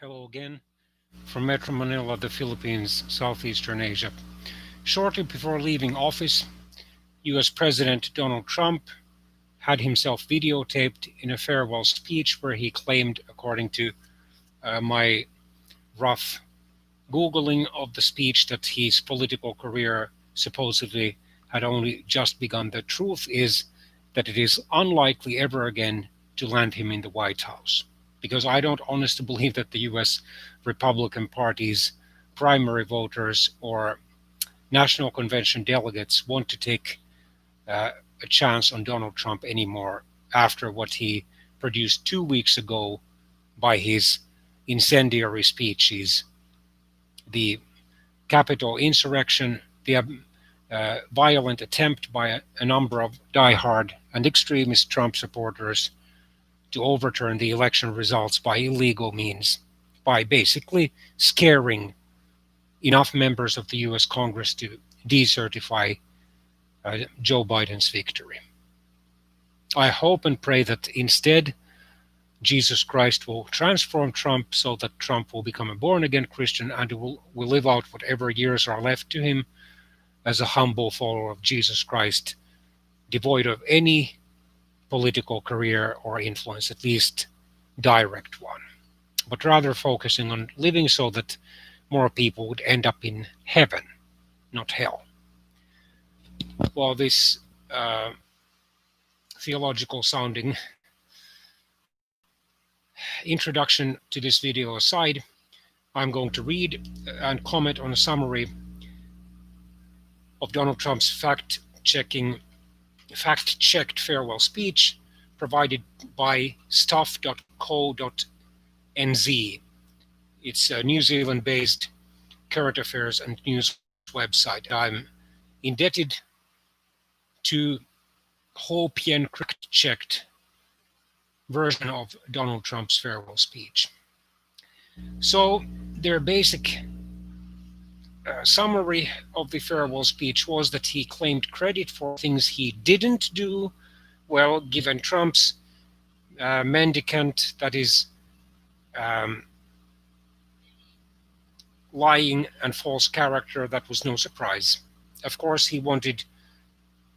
Hello again from Metro Manila, the Philippines, Southeastern Asia. Shortly before leaving office, US President Donald Trump had himself videotaped in a farewell speech where he claimed, according to my rough Googling of the speech, that his political career supposedly had only just begun. The truth is that it is unlikely ever again to land him in the White House. Because I don't honestly believe that the US Republican Party's primary voters or National Convention delegates want to take uh, a chance on Donald Trump anymore after what he produced 2 weeks ago by his incendiary speeches, the Capitol insurrection, the violent attempt by a number of diehard and extremist Trump supporters to overturn the election results by illegal means, by basically scaring enough members of the US Congress to decertify Joe Biden's victory. I hope and pray that instead Jesus Christ will transform Trump so that Trump will become a born again Christian and will live out whatever years are left to him as a humble follower of Jesus Christ, devoid of any political career or influence, at least direct one, but rather focusing on living so that more people would end up in heaven, not hell. Well, this theological sounding introduction to this video aside, I'm going to read and comment on a summary of Donald Trump's fact-checked farewell speech provided by stuff.co.nz. It's a New Zealand-based current affairs and news website. I'm indebted to Ho Pien checked version of Donald Trump's farewell speech. So their basic summary of the farewell speech was that he claimed credit for things he didn't do. Well, given Trump's mendicant, that is, lying and false character, that was no surprise. Of course, he wanted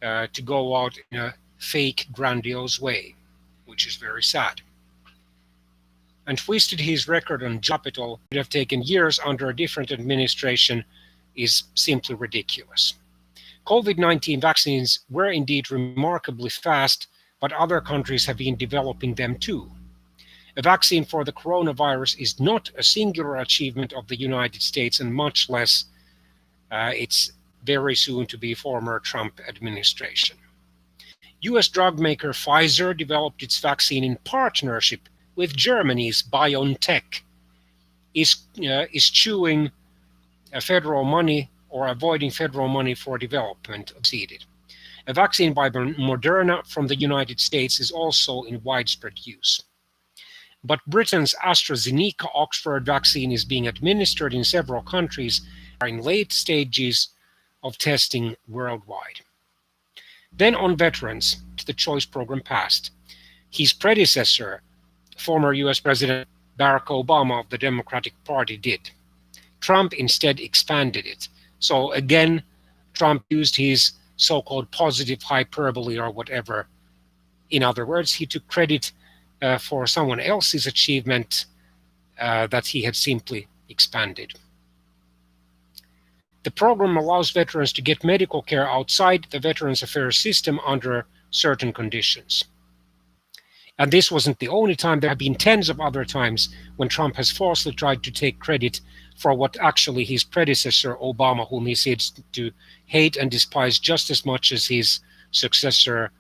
to go out in a fake, grandiose way, which is very sad. And twisted his record on Capitol would have taken years under a different administration is simply ridiculous. COVID-19 vaccines were indeed remarkably fast, but other countries have been developing them too. A vaccine for the coronavirus is not a singular achievement of the United States, and much less its very soon to be former Trump administration. US drug maker Pfizer developed its vaccine in partnership with Germany's BioNTech, is chewing federal money or avoiding federal money for development succeeded. A vaccine by Moderna from the United States is also in widespread use. But Britain's AstraZeneca Oxford vaccine is being administered in several countries and are in late stages of testing worldwide. Then on veterans, the choice program passed. His predecessor, former US President Barack Obama of the Democratic Party, did. Trump instead expanded it. So again, Trump used his so-called positive hyperbole or whatever. In other words, he took credit for someone else's achievement that he had simply expanded. The program allows veterans to get medical care outside the Veterans Affairs system under certain conditions. And this wasn't the only time. There have been tens of other times when Trump has falsely tried to take credit for what actually his predecessor, Obama, whom he seems to hate and despise just as much as his successor,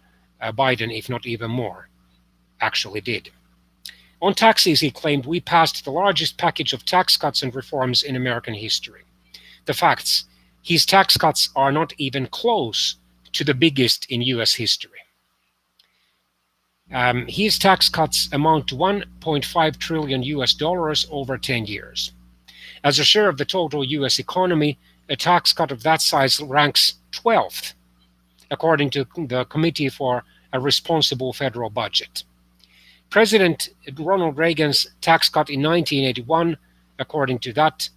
Biden, if not even more, actually did. On taxes, he claimed, we passed the largest package of tax cuts and reforms in American history. The facts: his tax cuts are not even close to the biggest in US history. His tax cuts amount to $1.5 trillion US dollars over 10 years. As a share of the total US economy, a tax cut of that size ranks 12th, according to the Committee for a Responsible Federal Budget. President Ronald Reagan's tax cut in 1981, according to that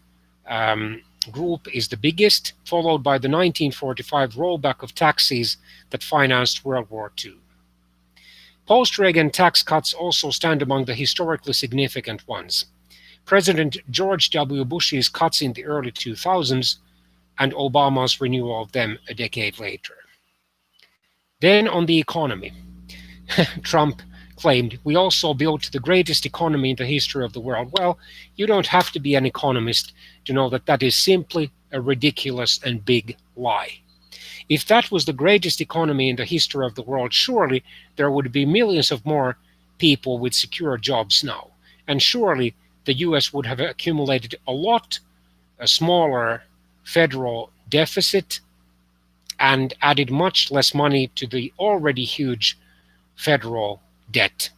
group, is the biggest, followed by the 1945 rollback of taxes that financed World War II. Post-Reagan tax cuts also stand among the historically significant ones. President George W. Bush's cuts in the early 2000s and Obama's renewal of them a decade later. Then on the economy, Trump claimed, "We also built the greatest economy in the history of the world." Well, you don't have to be an economist to know that that is simply a ridiculous and big lie. If that was the greatest economy in the history of the world, surely there would be millions of more people with secure jobs now. And surely the US would have accumulated a smaller federal deficit and added much less money to the already huge federal debt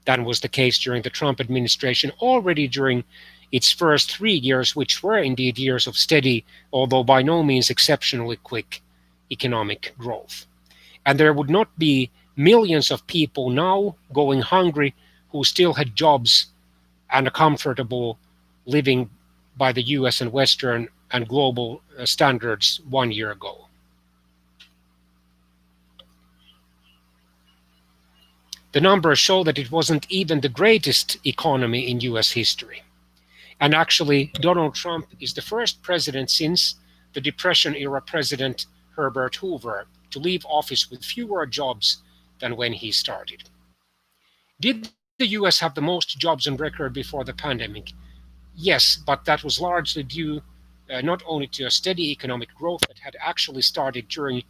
than was the case during the Trump administration, already during its first 3 years, which were indeed years of steady, although by no means exceptionally quick, economic growth. And there would not be millions of people now going hungry who still had jobs and a comfortable living by the US and Western and global standards 1 year ago. The numbers show that it wasn't even the greatest economy in US history. And actually, Donald Trump is the first president since the Depression-era President Herbert Hoover to leave office with fewer jobs than when he started. Did the US have the most jobs on record before the pandemic? Yes, but that was largely due not only to a steady economic growth that had actually started during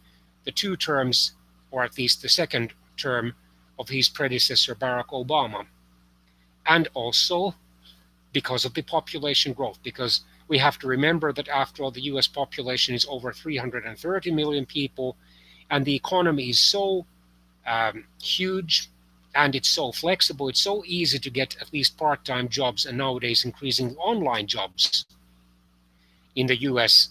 the 2 terms, or at least the second term, of his predecessor Barack Obama, and also because of the population growth, because we have to remember that after all, the US population is over 330 million people, and the economy is so huge and it's so flexible, it's so easy to get at least part-time jobs, and nowadays increasing online jobs in the US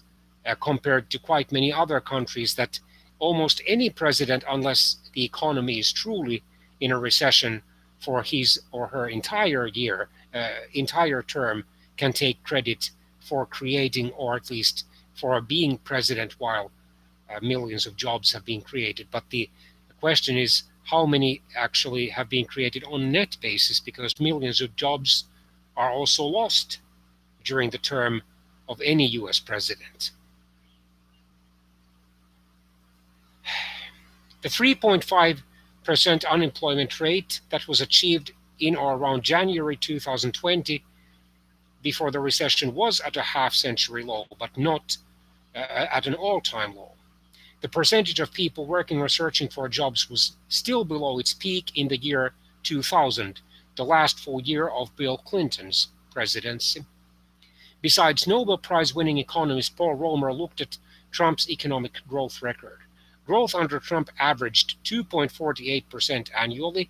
compared to quite many other countries, that almost any president, unless the economy is truly in a recession for his or her entire term, can take credit for creating, or at least for being president while millions of jobs have been created. But the question is, how many actually have been created on a net basis, because millions of jobs are also lost during the term of any US president. The 3.5% unemployment rate that was achieved in or around January 2020 before the recession was at a half-century low, but not at an all-time low. The percentage of people working or searching for jobs was still below its peak in the year 2000, the last full year of Bill Clinton's presidency. Besides, Nobel Prize-winning economist Paul Romer looked at Trump's economic growth record. Growth under Trump averaged 2.48% annually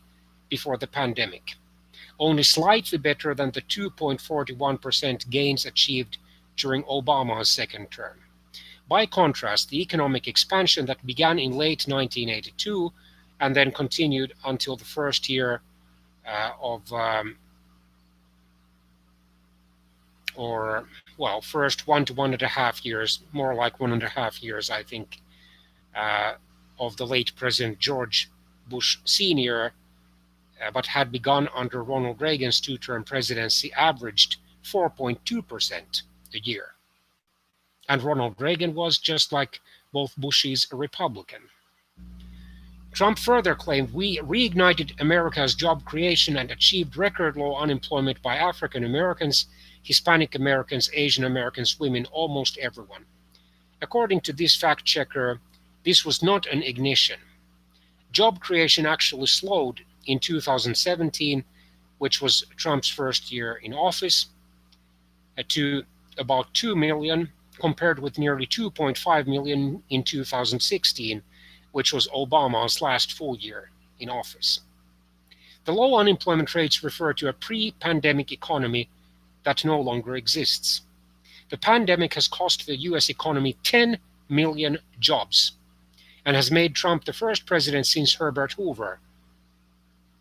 before the pandemic, only slightly better than the 2.41% gains achieved during Obama's second term. By contrast, the economic expansion that began in late 1982 and then continued until the first year first 1 to 1.5 years, more like 1.5 years, I think, of the late President George Bush Sr., but had begun under Ronald Reagan's 2-term presidency, averaged 4.2% a year. And Ronald Reagan was, just like both Bushes, a Republican. Trump further claimed, "We reignited America's job creation and achieved record low unemployment by African Americans, Hispanic Americans, Asian Americans, women, almost everyone." According to this fact checker, this was not an ignition. Job creation actually slowed in 2017, which was Trump's first year in office, to about 2 million, compared with nearly 2.5 million in 2016, which was Obama's last full year in office. The low unemployment rates refer to a pre-pandemic economy that no longer exists. The pandemic has cost the US economy 10 million jobs and has made Trump the first president since Herbert Hoover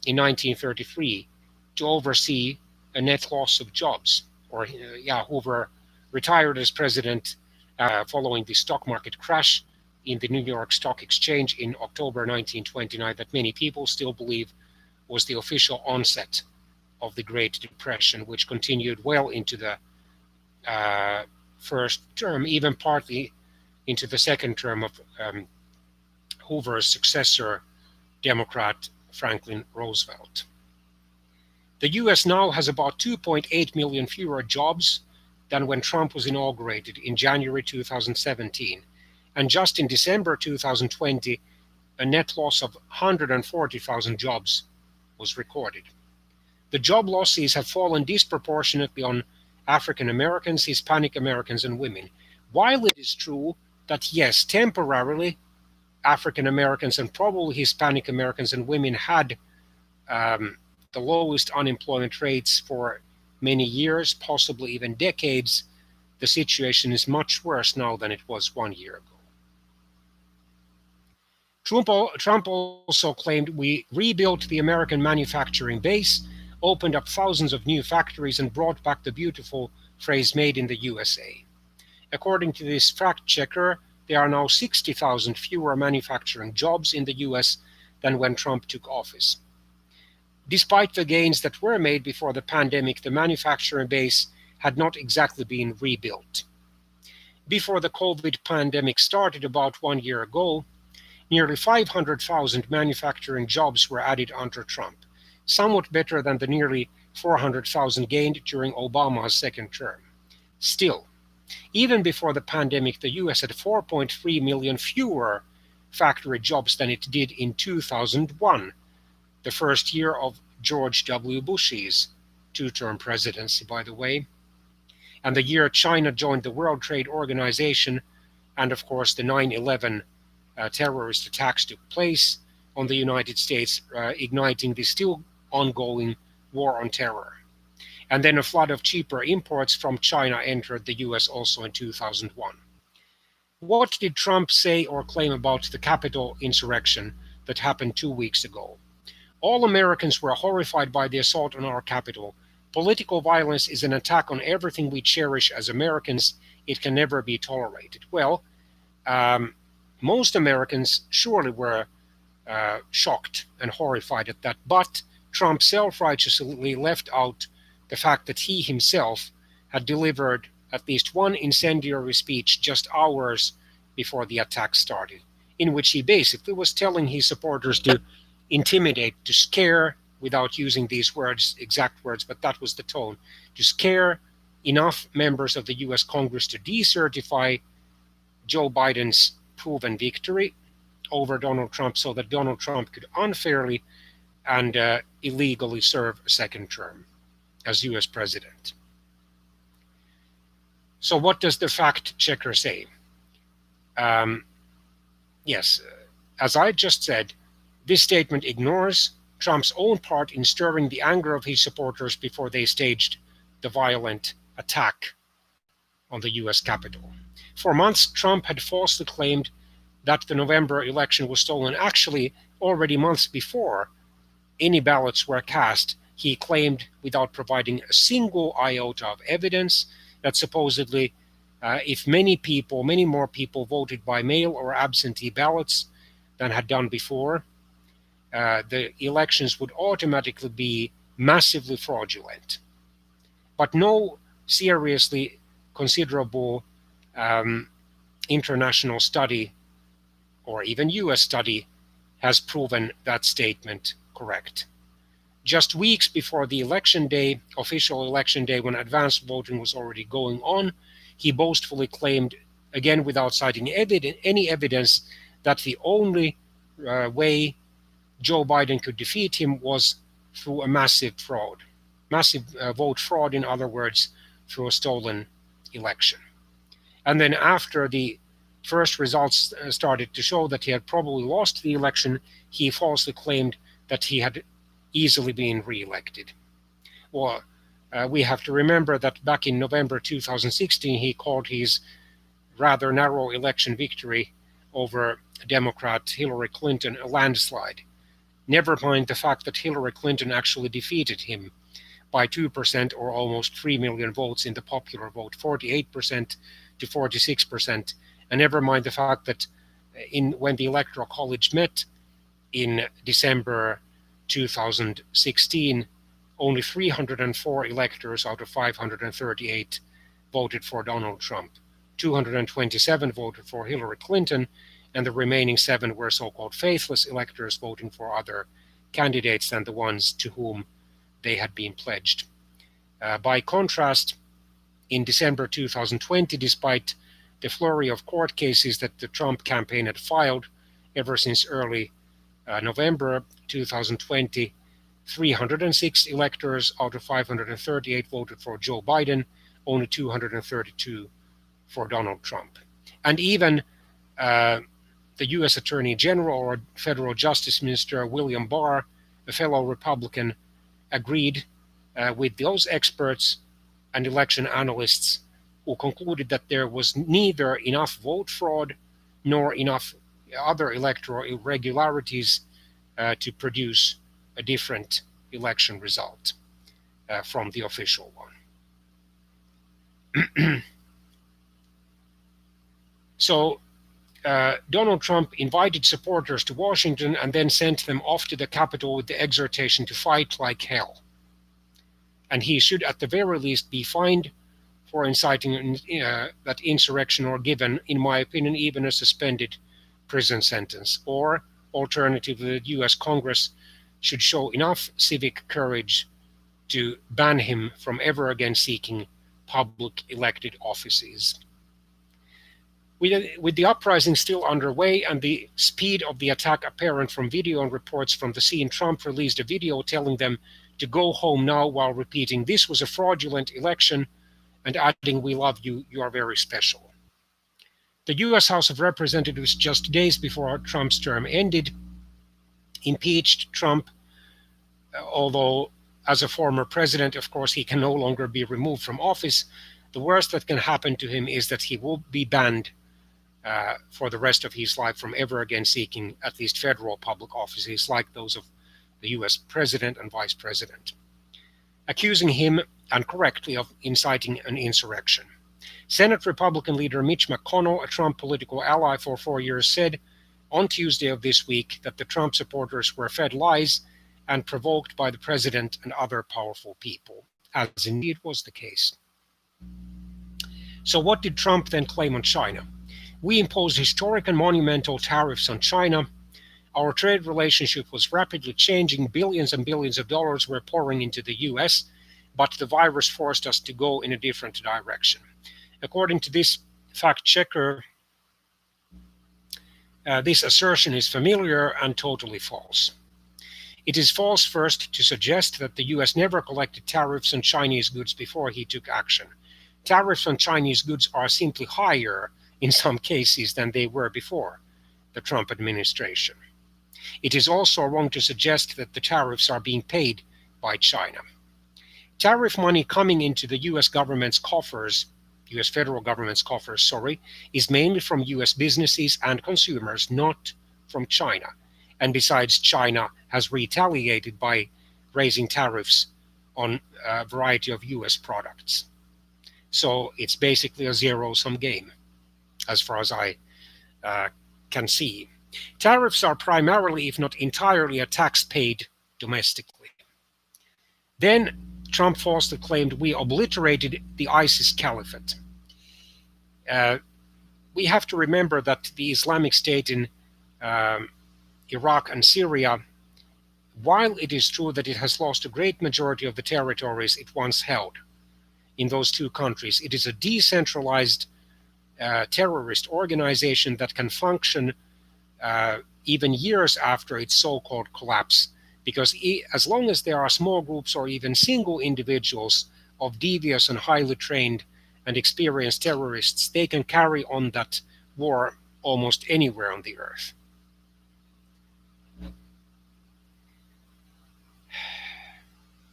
in 1933 to oversee a net loss of jobs, or Hoover retired as president following the stock market crash in the New York Stock Exchange in October 1929 that many people still believe was the official onset of the Great Depression, which continued well into the first term, even partly into the second term of Hoover's successor, Democrat Franklin Roosevelt. The US now has about 2.8 million fewer jobs than when Trump was inaugurated in January 2017. And just in December 2020, a net loss of 140,000 jobs was recorded. The job losses have fallen disproportionately on African Americans, Hispanic Americans, and women. While it is true that, yes, temporarily, African Americans and probably Hispanic Americans and women had the lowest unemployment rates for many years, possibly even decades, the situation is much worse now than it was 1 year ago. Trump also claimed we rebuilt the American manufacturing base, opened up thousands of new factories, and brought back the beautiful phrase made in the USA. According to this fact checker, there are now 60,000 fewer manufacturing jobs in the US than when Trump took office. Despite the gains that were made before the pandemic, the manufacturing base had not exactly been rebuilt. Before the COVID pandemic started about 1 year ago, nearly 500,000 manufacturing jobs were added under Trump, somewhat better than the nearly 400,000 gained during Obama's second term. Still, even before the pandemic, the US had 4.3 million fewer factory jobs than it did in 2001, the first year of George W. Bush's two-term presidency, by the way, and the year China joined the World Trade Organization, and of course the 9/11 terrorist attacks took place on the United States, igniting the still ongoing war on terror. And then a flood of cheaper imports from China entered the US also in 2001. What did Trump say or claim about the Capitol insurrection that happened 2 weeks ago? All Americans were horrified by the assault on our Capitol. Political violence is an attack on everything we cherish as Americans. It can never be tolerated. Well, most Americans surely were shocked and horrified at that, but Trump self-righteously left out the fact that he himself had delivered at least one incendiary speech just hours before the attack started, in which he basically was telling his supporters to intimidate, to scare, without using these words, exact words, but that was the tone, to scare enough members of the US Congress to decertify Joe Biden's proven victory over Donald Trump so that Donald Trump could unfairly and illegally serve a second term as US president. So what does the fact checker say? Yes, as I just said, this statement ignores Trump's own part in stirring the anger of his supporters before they staged the violent attack on the US Capitol. For months, Trump had falsely claimed that the November election was stolen. Actually, already months before any ballots were cast, he claimed, without providing a single iota of evidence, that supposedly if many more people voted by mail or absentee ballots than had done before, the elections would automatically be massively fraudulent. But no seriously considerable international study or even US study has proven that statement correct. Just weeks before the election day, official election day, when advanced voting was already going on, he boastfully claimed, again without citing any evidence, that the only way Joe Biden could defeat him was through a massive fraud. Massive vote fraud, in other words, through a stolen election. And then after the first results started to show that he had probably lost the election, he falsely claimed that he had easily been re-elected. Well, we have to remember that back in November 2016, he called his rather narrow election victory over Democrat Hillary Clinton a landslide. Never mind the fact that Hillary Clinton actually defeated him by 2% or almost 3 million votes in the popular vote, 48% to 46%. And never mind the fact that when the Electoral College met in December 2016, only 304 electors out of 538 voted for Donald Trump. 227 voted for Hillary Clinton, and the remaining 7 were so-called faithless electors voting for other candidates than the ones to whom they had been pledged. By contrast, in December 2020, despite the flurry of court cases that the Trump campaign had filed ever since early November 2020, 306 electors out of 538 voted for Joe Biden, only 232 for Donald Trump. And even the U.S. Attorney General or Federal Justice Minister William Barr, a fellow Republican, agreed with those experts and election analysts who concluded that there was neither enough vote fraud nor enough other electoral irregularities to produce a different election result from the official one. So Donald Trump invited supporters to Washington and then sent them off to the Capitol with the exhortation to fight like hell. And he should at the very least be fined for inciting that insurrection, or given, in my opinion, even a suspended prison sentence. Or alternatively, the US Congress should show enough civic courage to ban him from ever again seeking public elected offices. With the uprising still underway and the speed of the attack apparent from video and reports from the scene, Trump released a video telling them to go home now, while repeating this was a fraudulent election and adding, "We love you, you are very special." The US House of Representatives, just days before Trump's term ended, impeached Trump, although as a former president, of course, he can no longer be removed from office. The worst that can happen to him is that he will be banned for the rest of his life from ever again seeking at least federal public offices like those of the US president and vice president, accusing him, and correctly, of inciting an insurrection. Senate Republican leader Mitch McConnell, a Trump political ally for 4 years, said on Tuesday of this week that the Trump supporters were fed lies and provoked by the president and other powerful people, as indeed was the case. So what did Trump then claim on China? We imposed historic and monumental tariffs on China. Our trade relationship was rapidly changing. Billions and billions of dollars were pouring into the US, but the virus forced us to go in a different direction. According to this fact checker, this assertion is familiar and totally false. It is false, first, to suggest that the US never collected tariffs on Chinese goods before he took action. Tariffs on Chinese goods are simply higher in some cases than they were before the Trump administration. It is also wrong to suggest that the tariffs are being paid by China. Tariff money coming into the US government's coffers, US federal government's coffers, is mainly from US businesses and consumers, not from China. And besides, China has retaliated by raising tariffs on a variety of US products. So it's basically a zero-sum game, as far as I can see. Tariffs are primarily, if not entirely, a tax paid domestically. Then Trump falsely claimed we obliterated the ISIS caliphate. We have to remember that the Islamic State in Iraq and Syria, while it is true that it has lost a great majority of the territories it once held in those two countries, it is a decentralized terrorist organization that can function even years after its so-called collapse, because as long as there are small groups or even single individuals of devious and highly trained and experienced terrorists, they can carry on that war almost anywhere on the earth.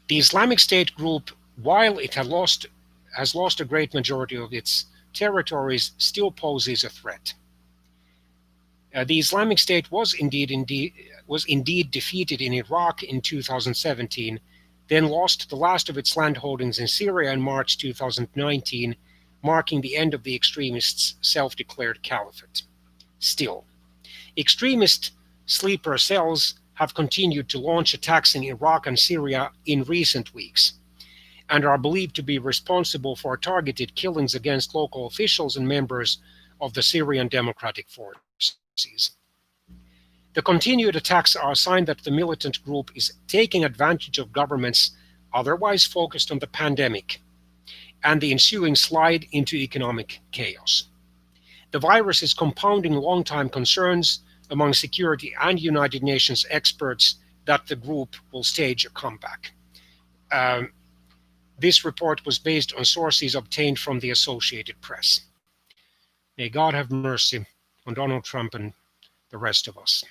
The Islamic State group, while it has lost a great majority of its territories, still poses a threat. The Islamic State was indeed was indeed defeated in Iraq in 2017, then lost the last of its landholdings in Syria in March 2019, marking the end of the extremists' self-declared caliphate. Still, extremist sleeper cells have continued to launch attacks in Iraq and Syria in recent weeks, and are believed to be responsible for targeted killings against local officials and members of the Syrian Democratic Forces. The continued attacks are a sign that the militant group is taking advantage of governments otherwise focused on the pandemic and the ensuing slide into economic chaos. The virus is compounding long-time concerns among security and United Nations experts that the group will stage a comeback. This report was based on sources obtained from the Associated Press. May God have mercy on Donald Trump and the rest of us.